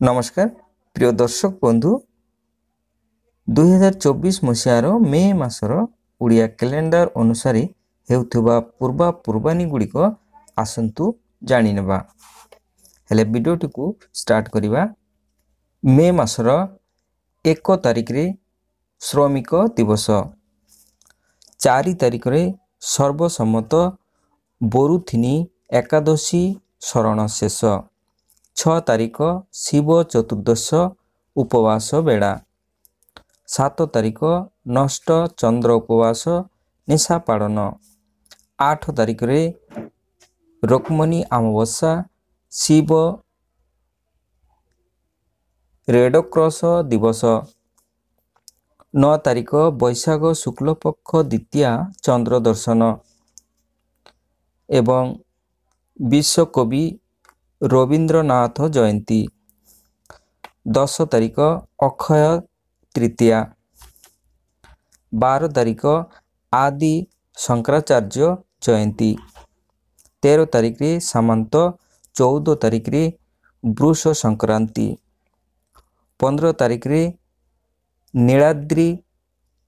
नमस्कार प्रिय दर्शक बंधु 2024 मसीहार मे मासर उड़िया कैलेंडर अनुसार हेउथुबा पूर्वा पूर्वानी गुड़िक आसंतु जानी नेबा। हेले वीडियोटी को स्टार्ट करिबा। मे मासर 1 तारिख रे श्रमिक दिवस, 4 तारिख रे सर्वसम्मत बोरुथिनी एकादशी शरण शेष, 6 तारिख शिव चतुर्दश उपवास बेड़ा, 7 तारिख नष्ट चंद्र उपवास निशा पालन, 8 तारिख रे रुक्मणी अमावस्या शिव रेडक्रॉस दिवस, 9 तारिख बैशाख शुक्ल पक्ष द्वितीया चंद्र दर्शन एवं विश्वकवि रवींद्रनाथ जयंती, 10 तारिख अक्षय तृतीया, 12 तारिख आदि शंकराचार्य जयंती, 13 तारिख रे सामंत, 14 तारिख रे वृष संक्रांति, 15 तारिख रे नीलाद्रि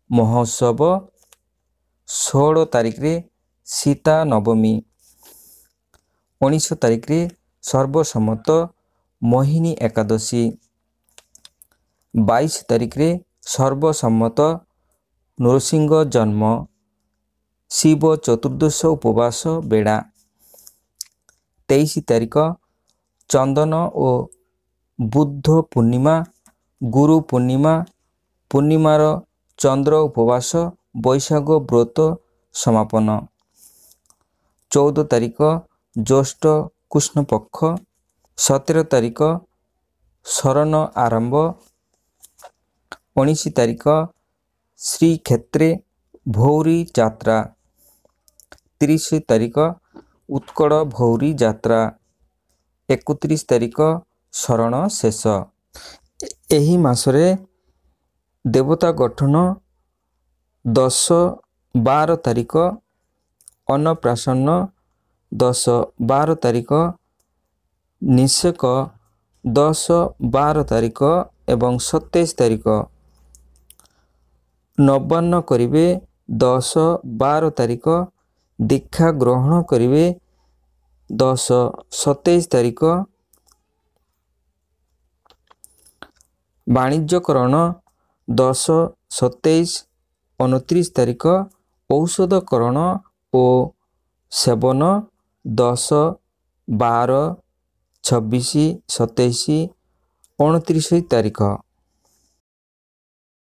महोत्सव, 16 तारिख रे सीता नवमी, 19 तारिख रे सर्वसम्मत मोहिनी एकादशी, 22 तारिख रे सर्वसम्मत नरसिंह जन्म शिव चतुर्दश उपवास बेड़ा, 23 तारिख चंदन और बुद्ध पूर्णिमा गुरु पूर्णिमा पूर्णिमार चंद्र उपवास बैशाख व्रत समापन, 14 तारिख ज्येष्ठ कृष्ण पक्ष, 17 तारिख शरण आरंभ, 19 तारिख श्री क्षेत्रे भौरी यात्रा, 30 तारिख उत्कल भौरी यात्रा, 31 तारिख शरण शेष। एही मासरे देवता गठन 10-12 तारिख अन्नप्राशन, 10-12 तारिख निषेक, 10-12 तारिख एवं 27 तारिख नवान्न करिवे, 10-12 तारिख दीक्षा ग्रहण करिवे, 10-27 तारिख वाणिज्यकरण, 10-27-29 तारिख औषधकरण और सेवन, 10-12-26-27-29 तारिख